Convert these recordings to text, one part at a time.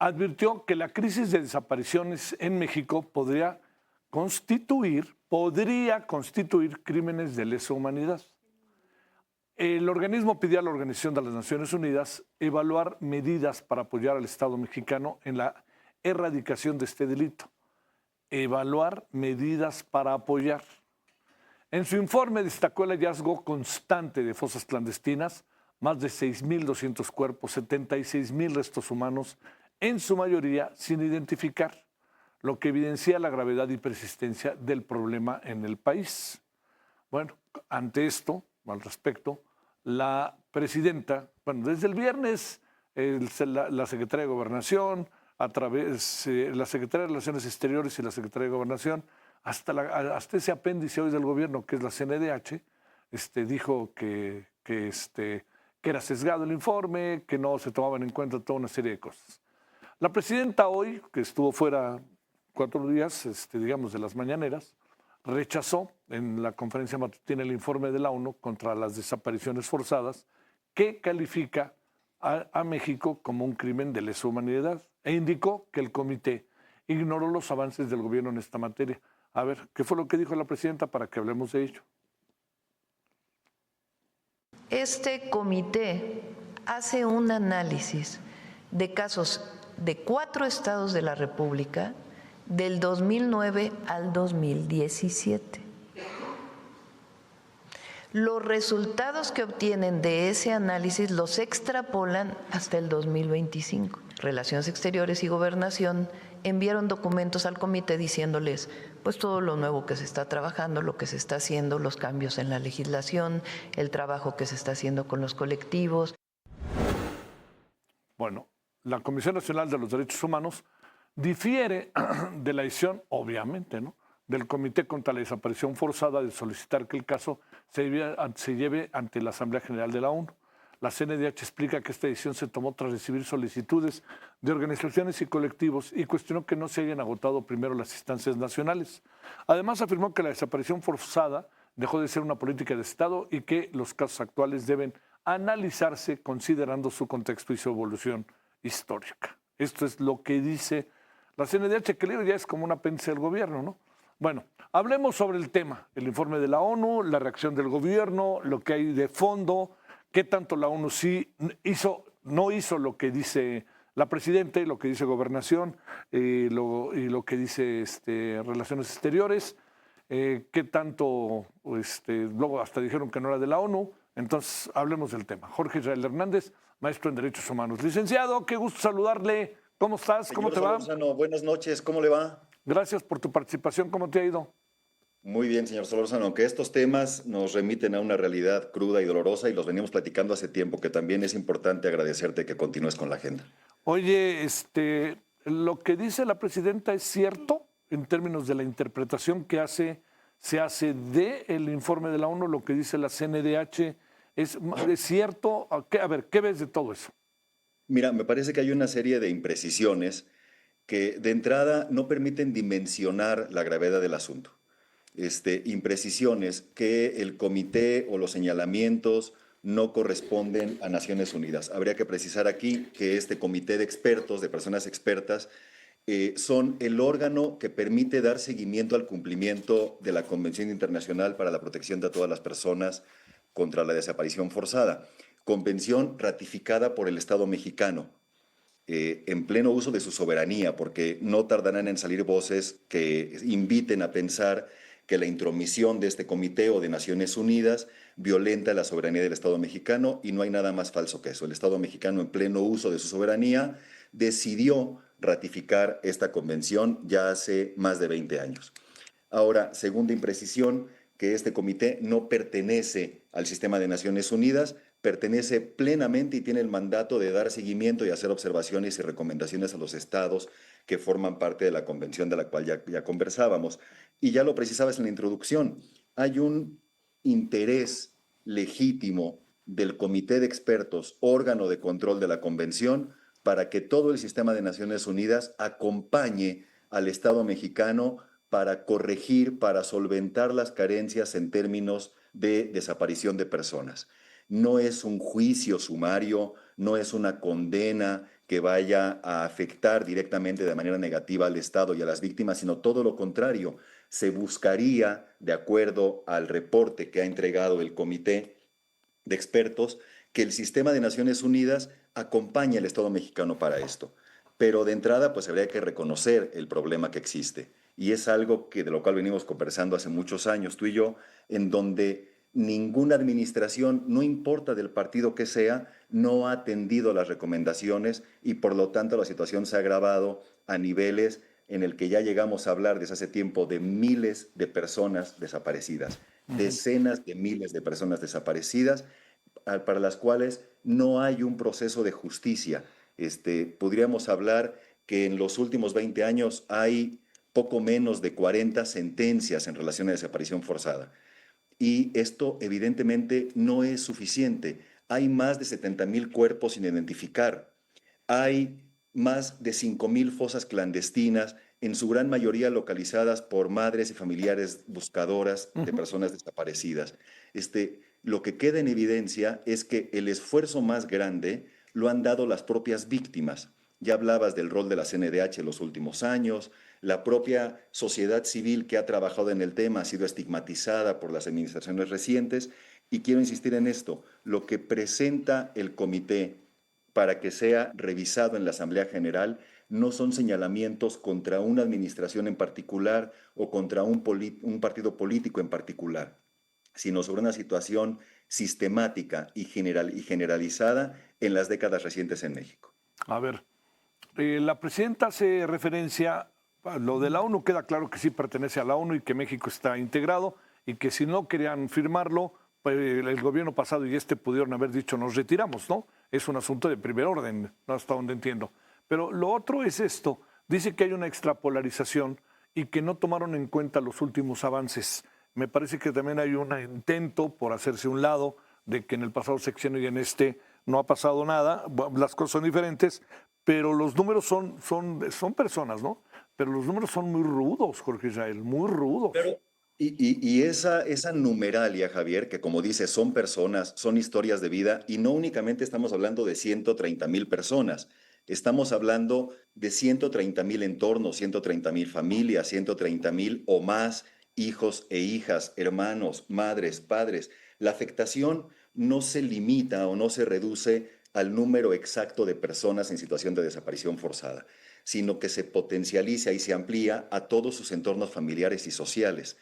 advirtió que la crisis de desapariciones en México podría constituir crímenes de lesa humanidad. El organismo pidió a la Organización de las Naciones Unidas evaluar medidas para apoyar al Estado mexicano en la erradicación de este delito. Evaluar medidas para apoyar. En su informe destacó el hallazgo constante de fosas clandestinas, más de 6.200 cuerpos, 76.000 restos humanos, en su mayoría sin identificar, lo que evidencia la gravedad y persistencia del problema en el país. Bueno, ante esto, al respecto, la presidenta, desde el viernes, la Secretaría de Gobernación, a través de la Secretaría de Relaciones Exteriores y la Secretaría de Gobernación, hasta ese apéndice hoy del gobierno, que es la CNDH, dijo que era sesgado el informe, que no se tomaban en cuenta toda una serie de cosas. La presidenta hoy, que estuvo fuera 4 días, digamos, de las mañaneras, rechazó en la conferencia matutina el informe de la ONU contra las desapariciones forzadas, que califica a México como un crimen de lesa humanidad, e indicó que el comité ignoró los avances del gobierno en esta materia. A ver, ¿qué fue lo que dijo la presidenta para que hablemos de ello? Este comité hace un análisis de casos de 4 estados de la República del 2009 al 2017. Los resultados que obtienen de ese análisis los extrapolan hasta el 2025. Relaciones Exteriores y Gobernación enviaron documentos al comité diciéndoles pues todo lo nuevo que se está trabajando, lo que se está haciendo, los cambios en la legislación, el trabajo que se está haciendo con los colectivos. Bueno, la Comisión Nacional de los Derechos Humanos difiere de la decisión, obviamente, ¿no?, del Comité contra la Desaparición Forzada de solicitar que el caso se lleve ante la Asamblea General de la ONU. La CNDH explica que esta decisión se tomó tras recibir solicitudes de organizaciones y colectivos y cuestionó que no se hayan agotado primero las instancias nacionales. Además, afirmó que la desaparición forzada dejó de ser una política de Estado y que los casos actuales deben analizarse considerando su contexto y su evolución histórica. Esto es lo que dice la CNDH, que ya es como un apéndice del gobierno, ¿no? Bueno, hablemos sobre el tema, el informe de la ONU, la reacción del gobierno, lo que hay de fondo, qué tanto la ONU sí no hizo lo que dice la presidenta y lo que dice Gobernación y lo que dice Relaciones Exteriores, qué tanto, luego hasta dijeron que no era de la ONU. Entonces, hablemos del tema. Jorge Israel Hernández, maestro en Derechos Humanos. Licenciado, qué gusto saludarle. ¿Cómo estás? ¿Cómo te va? Solórzano, buenas noches, ¿cómo le va? Gracias por tu participación. ¿Cómo te ha ido? Muy bien, señor Solórzano, aunque estos temas nos remiten a una realidad cruda y dolorosa y los venimos platicando hace tiempo, que también es importante agradecerte que continúes con la agenda. Oye, lo que dice la presidenta es cierto en términos de la interpretación que se hace del informe de la ONU, lo que dice la CNDH, ¿es cierto? A ver, ¿qué ves de todo eso? Mira, me parece que hay una serie de imprecisiones que de entrada no permiten dimensionar la gravedad del asunto. Imprecisiones que el comité o los señalamientos no corresponden a Naciones Unidas. Habría que precisar aquí que este comité de expertos, de personas expertas, son el órgano que permite dar seguimiento al cumplimiento de la Convención Internacional para la Protección de todas las Personas contra la Desaparición Forzada, convención ratificada por el Estado mexicano, en pleno uso de su soberanía, porque no tardarán en salir voces que inviten a pensar que la intromisión de este comité o de Naciones Unidas violenta la soberanía del Estado mexicano, y no hay nada más falso que eso. El Estado mexicano, en pleno uso de su soberanía, decidió ratificar esta convención ya hace más de 20 años. Ahora, segunda imprecisión, que este comité no pertenece al sistema de Naciones Unidas, pertenece plenamente y tiene el mandato de dar seguimiento y hacer observaciones y recomendaciones a los estados que forman parte de la convención de la cual ya conversábamos. Y ya lo precisabas en la introducción, hay un interés legítimo del Comité de Expertos, órgano de control de la convención, para que todo el sistema de Naciones Unidas acompañe al Estado mexicano para corregir, para solventar las carencias en términos de desaparición de personas. No es un juicio sumario, no es una condena que vaya a afectar directamente de manera negativa al Estado y a las víctimas, sino todo lo contrario. Se buscaría, de acuerdo al reporte que ha entregado el comité de expertos, que el sistema de Naciones Unidas acompañe al Estado mexicano para esto. Pero de entrada, pues habría que reconocer el problema que existe. Y es algo que de lo cual venimos conversando hace muchos años, tú y yo, en donde ninguna administración, no importa del partido que sea, no ha atendido las recomendaciones y por lo tanto la situación se ha agravado a niveles en el que ya llegamos a hablar desde hace tiempo de miles de personas desaparecidas, decenas de miles de personas desaparecidas para las cuales no hay un proceso de justicia. Podríamos hablar que en los últimos 20 años hay poco menos de 40 sentencias en relación a desaparición forzada. Y esto evidentemente no es suficiente. Hay más de 70,000 cuerpos sin identificar. Hay más de 5,000 fosas clandestinas, en su gran mayoría localizadas por madres y familiares buscadoras de personas desaparecidas. Lo que queda en evidencia es que el esfuerzo más grande lo han dado las propias víctimas. Ya hablabas del rol de la CNDH en los últimos años, la propia sociedad civil que ha trabajado en el tema ha sido estigmatizada por las administraciones recientes y quiero insistir en esto, lo que presenta el comité para que sea revisado en la Asamblea General no son señalamientos contra una administración en particular o contra un partido político en particular, sino sobre una situación sistemática y generalizada en las décadas recientes en México. A ver, la presidenta hace referencia a lo de la ONU, queda claro que sí pertenece a la ONU y que México está integrado y que si no querían firmarlo, pues el gobierno pasado y pudieron haber dicho nos retiramos, ¿no? Es un asunto de primer orden, hasta donde entiendo. Pero lo otro es esto, dice que hay una extrapolarización y que no tomaron en cuenta los últimos avances. Me parece que también hay un intento por hacerse un lado de que en el pasado sexenio y en no ha pasado nada, las cosas son diferentes, pero los números son personas, ¿no? Pero los números son muy rudos, Jorge Israel, muy rudos. Y esa numeralia, Javier, que como dices, son personas, son historias de vida, y no únicamente estamos hablando de 130,000 personas, estamos hablando de 130,000 entornos, 130,000 familias, 130,000 o más hijos e hijas, hermanos, madres, padres. La afectación no se limita o no se reduce al número exacto de personas en situación de desaparición forzada, sino que se potencializa y se amplía a todos sus entornos familiares y sociales.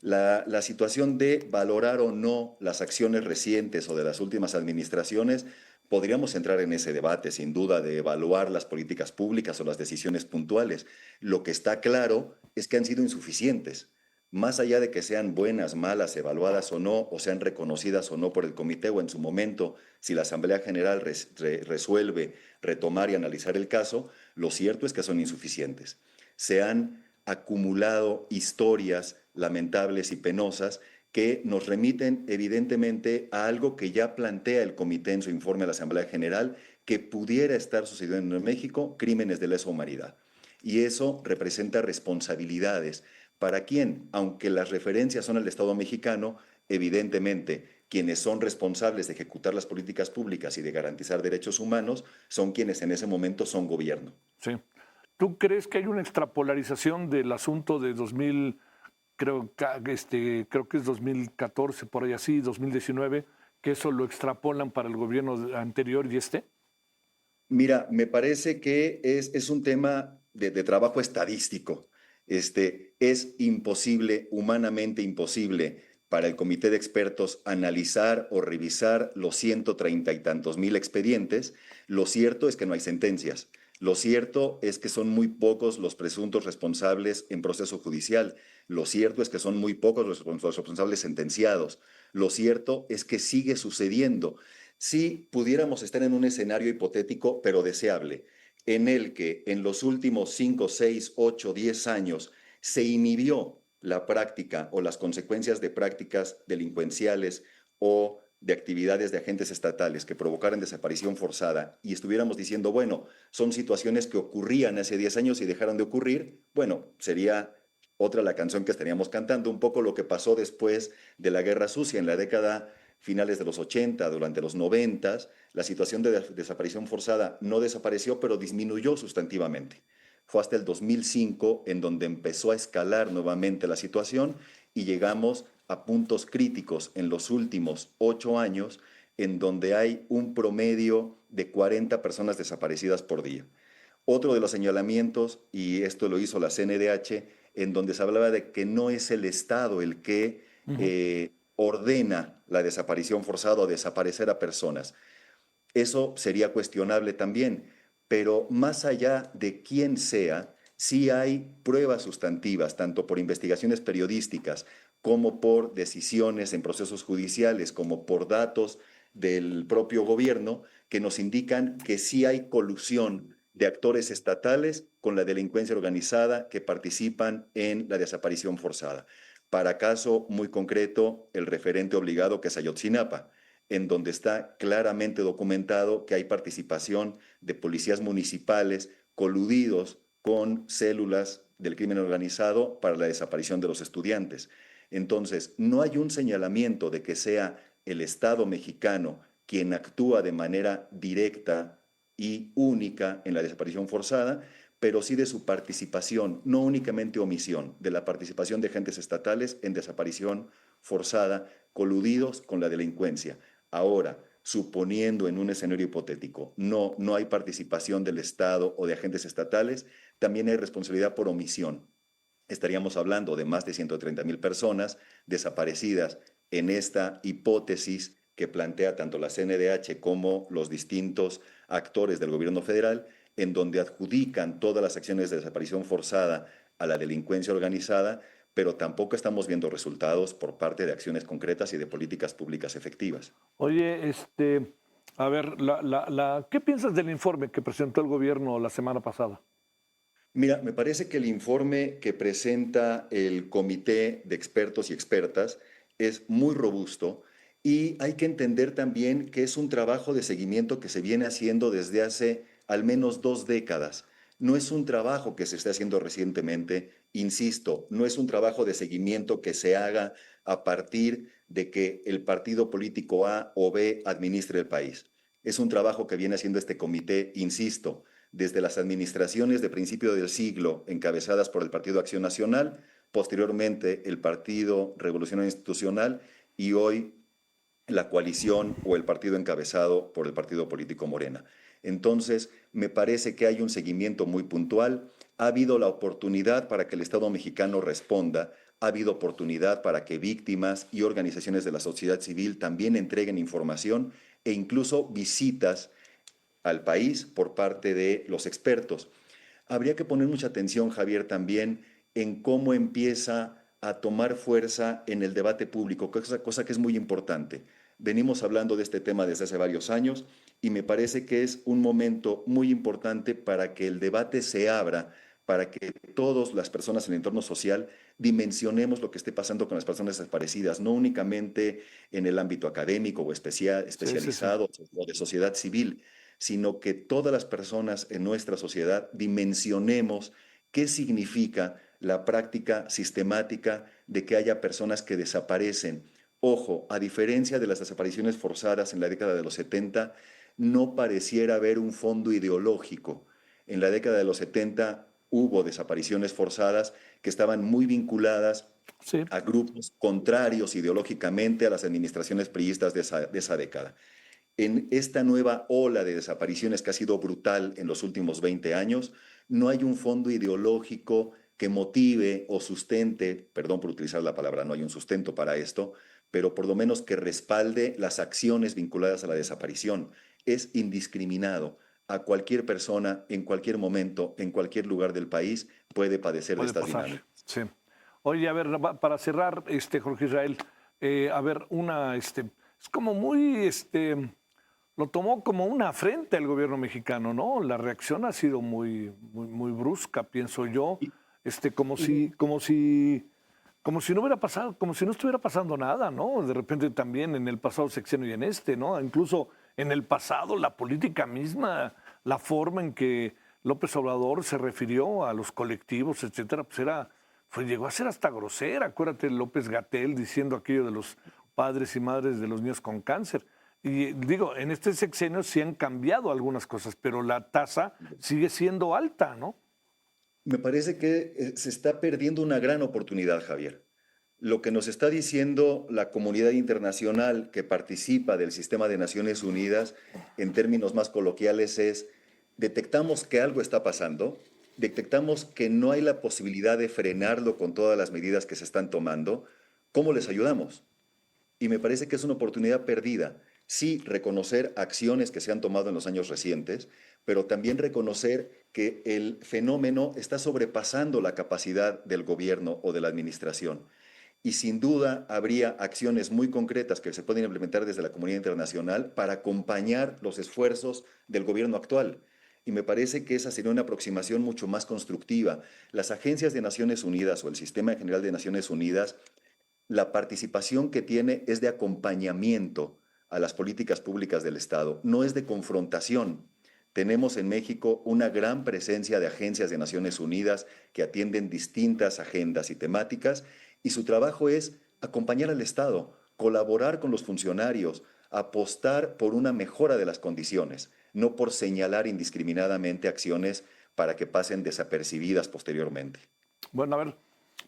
La situación de valorar o no las acciones recientes o de las últimas administraciones, podríamos entrar en ese debate, sin duda, de evaluar las políticas públicas o las decisiones puntuales. Lo que está claro es que han sido insuficientes. Más allá de que sean buenas, malas, evaluadas o no, o sean reconocidas o no por el comité o en su momento, si la Asamblea General resuelve retomar y analizar el caso, lo cierto es que son insuficientes. Se han acumulado historias lamentables y penosas que nos remiten evidentemente a algo que ya plantea el comité en su informe a la Asamblea General, que pudiera estar sucediendo en México crímenes de lesa humanidad. Y eso representa responsabilidades. ¿Para quién? Aunque las referencias son al Estado mexicano, evidentemente quienes son responsables de ejecutar las políticas públicas y de garantizar derechos humanos son quienes en ese momento son gobierno. Sí. ¿Tú crees que hay una extrapolarización del asunto de 2000, creo que es 2014, por ahí así, 2019, que eso lo extrapolan para el gobierno anterior y Mira, me parece que es un tema de trabajo estadístico. Es imposible, humanamente imposible, para el comité de expertos analizar o revisar los 130 y tantos mil expedientes. Lo cierto es que no hay sentencias. Lo cierto es que son muy pocos los presuntos responsables en proceso judicial. Lo cierto es que son muy pocos los responsables sentenciados. Lo cierto es que sigue sucediendo. Si pudiéramos estar en un escenario hipotético, pero deseable, en el que en los últimos 5, 6, 8, 10 años se inhibió la práctica o las consecuencias de prácticas delincuenciales o de actividades de agentes estatales que provocaran desaparición forzada y estuviéramos diciendo, bueno, son situaciones que ocurrían hace 10 años y dejaron de ocurrir, bueno, sería otra la canción que estaríamos cantando, un poco lo que pasó después de la Guerra Sucia en la década finales de los 80, durante los 90, la situación de desaparición forzada no desapareció, pero disminuyó sustantivamente. Fue hasta el 2005 en donde empezó a escalar nuevamente la situación y llegamos a puntos críticos en los últimos 8 años, en donde hay un promedio de 40 personas desaparecidas por día. Otro de los señalamientos, y esto lo hizo la CNDH, en donde se hablaba de que no es el Estado el que ordena la desaparición forzada o desaparecer a personas. Eso sería cuestionable también, pero más allá de quién sea, sí hay pruebas sustantivas, tanto por investigaciones periodísticas como por decisiones en procesos judiciales, como por datos del propio gobierno, que nos indican que sí hay colusión de actores estatales con la delincuencia organizada que participan en la desaparición forzada. Para caso muy concreto, el referente obligado que es Ayotzinapa, en donde está claramente documentado que hay participación de policías municipales coludidos con células del crimen organizado para la desaparición de los estudiantes. Entonces, no hay un señalamiento de que sea el Estado mexicano quien actúa de manera directa y única en la desaparición forzada, pero sí de su participación, no únicamente omisión, de la participación de agentes estatales en desaparición forzada, coludidos con la delincuencia. Ahora, suponiendo en un escenario hipotético, no hay participación del Estado o de agentes estatales, también hay responsabilidad por omisión. Estaríamos hablando de más de 130,000 personas desaparecidas en esta hipótesis que plantea tanto la CNDH como los distintos actores del gobierno federal, en donde adjudican todas las acciones de desaparición forzada a la delincuencia organizada, pero tampoco estamos viendo resultados por parte de acciones concretas y de políticas públicas efectivas. Oye, a ver, ¿qué piensas del informe que presentó el gobierno la semana pasada? Mira, me parece que el informe que presenta el Comité de Expertos y Expertas es muy robusto y hay que entender también que es un trabajo de seguimiento que se viene haciendo desde hace al menos 2 décadas. No es un trabajo que se esté haciendo recientemente, insisto, no es un trabajo de seguimiento que se haga a partir de que el partido político A o B administre el país. Es un trabajo que viene haciendo este comité, insisto, desde las administraciones de principio del siglo encabezadas por el Partido Acción Nacional, posteriormente el Partido Revolucionario Institucional y hoy la coalición o el partido encabezado por el partido político Morena. Entonces, me parece que hay un seguimiento muy puntual. Ha habido la oportunidad para que el Estado mexicano responda. Ha habido oportunidad para que víctimas y organizaciones de la sociedad civil también entreguen información e incluso visitas al país por parte de los expertos. Habría que poner mucha atención, Javier, también en cómo empieza a tomar fuerza en el debate público, cosa que es muy importante. Venimos hablando de este tema desde hace varios años y me parece que es un momento muy importante para que el debate se abra, para que todas las personas en el entorno social dimensionemos lo que esté pasando con las personas desaparecidas, no únicamente en el ámbito académico o especializado o de sociedad civil, sino que todas las personas en nuestra sociedad dimensionemos qué significa la práctica sistemática de que haya personas que desaparecen. Ojo, a diferencia de las desapariciones forzadas en la década de los 70, no pareciera haber un fondo ideológico. En la década de los 70 hubo desapariciones forzadas que estaban muy vinculadas a grupos contrarios ideológicamente a las administraciones priistas de esa década. En esta nueva ola de desapariciones que ha sido brutal en los últimos 20 años, no hay un fondo ideológico que motive o sustente, perdón por utilizar la palabra, no hay un sustento para esto, pero por lo menos que respalde las acciones vinculadas a la desaparición. Es indiscriminado. A cualquier persona, en cualquier momento, en cualquier lugar del país, puede padecer de estas dinámicas. Sí. Oye, a ver, para cerrar, Jorge Israel, a ver, es como muy, lo tomó como una afrenta el gobierno mexicano, ¿no? La reacción ha sido muy brusca, pienso yo, como si no hubiera pasado, como si no estuviera pasando nada, ¿no? De repente también en el pasado sexenio y en ¿no? Incluso en el pasado la política misma, la forma en que López Obrador se refirió a los colectivos, etcétera, pues llegó a ser hasta grosera. Acuérdate López-Gatell diciendo aquello de los padres y madres de los niños con cáncer. Y digo, en este sexenio sí han cambiado algunas cosas, pero la tasa sigue siendo alta, ¿no? Me parece que se está perdiendo una gran oportunidad, Javier. Lo que nos está diciendo la comunidad internacional que participa del sistema de Naciones Unidas, en términos más coloquiales, es: detectamos que algo está pasando, detectamos que no hay la posibilidad de frenarlo con todas las medidas que se están tomando. ¿Cómo les ayudamos? Y me parece que es una oportunidad perdida. Sí, reconocer acciones que se han tomado en los años recientes, pero también reconocer que el fenómeno está sobrepasando la capacidad del gobierno o de la administración. Y sin duda habría acciones muy concretas que se pueden implementar desde la comunidad internacional para acompañar los esfuerzos del gobierno actual. Y me parece que esa sería una aproximación mucho más constructiva. Las agencias de Naciones Unidas o el sistema en general de Naciones Unidas, la participación que tiene es de acompañamiento a las políticas públicas del Estado, no es de confrontación. Tenemos en México una gran presencia de agencias de Naciones Unidas que atienden distintas agendas y temáticas, y su trabajo es acompañar al Estado, colaborar con los funcionarios, apostar por una mejora de las condiciones, no por señalar indiscriminadamente acciones para que pasen desapercibidas posteriormente. Bueno, a ver,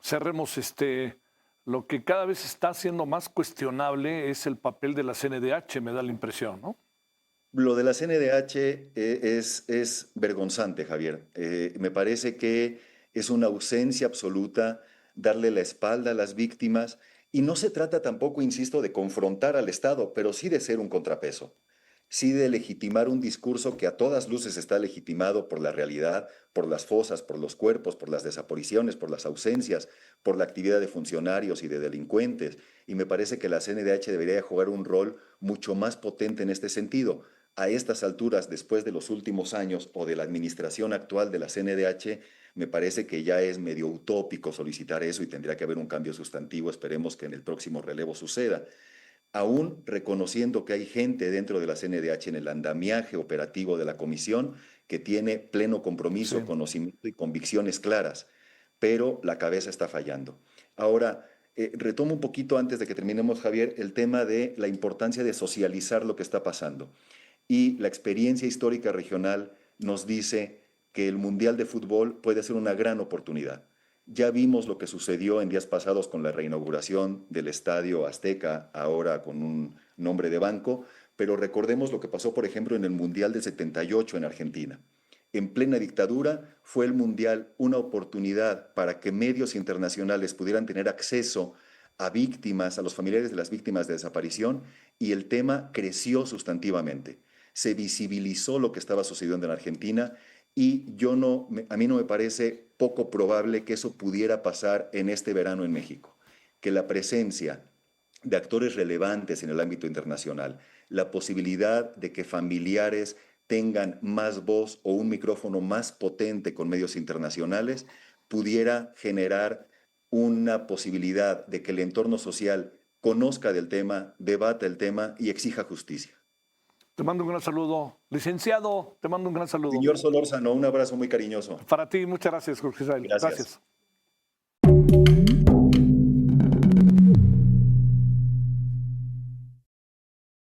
cerremos lo que cada vez está siendo más cuestionable es el papel de la CNDH, me da la impresión, ¿no? Lo de la CNDH es vergonzante, Javier. Me parece que es una ausencia absoluta darle la espalda a las víctimas, y no se trata tampoco, insisto, de confrontar al Estado, pero sí de ser un contrapeso, sí de legitimar un discurso que a todas luces está legitimado por la realidad, por las fosas, por los cuerpos, por las desapariciones, por las ausencias, por la actividad de funcionarios y de delincuentes. Y me parece que la CNDH debería jugar un rol mucho más potente en este sentido. A estas alturas, después de los últimos años o de la administración actual de la CNDH, me parece que ya es medio utópico solicitar eso y tendría que haber un cambio sustantivo. Esperemos que en el próximo relevo suceda. Aún reconociendo que hay gente dentro de la CNDH en el andamiaje operativo de la comisión que tiene pleno compromiso, Sí. conocimiento y convicciones claras, pero la cabeza está fallando. Ahora, retomo un poquito antes de que terminemos, Javier, el tema de la importancia de socializar lo que está pasando. Y la experiencia histórica regional nos dice que el Mundial de Fútbol puede ser una gran oportunidad. Ya vimos lo que sucedió en días pasados con la reinauguración del Estadio Azteca, ahora con un nombre de banco, pero recordemos lo que pasó, por ejemplo, en el Mundial del 78 en Argentina. En plena dictadura fue el Mundial una oportunidad para que medios internacionales pudieran tener acceso a víctimas, a los familiares de las víctimas de desaparición, y el tema creció sustantivamente. Se visibilizó lo que estaba sucediendo en Argentina, y a mí no me parece poco probable que eso pudiera pasar en este verano en México, que la presencia de actores relevantes en el ámbito internacional, la posibilidad de que familiares tengan más voz o un micrófono más potente con medios internacionales, pudiera generar una posibilidad de que el entorno social conozca del tema, debata el tema y exija justicia. Te mando un gran saludo. Licenciado, te mando un gran saludo. Señor Solórzano, un abrazo muy cariñoso. Para ti, muchas gracias, Jorge Israel. Gracias. Gracias.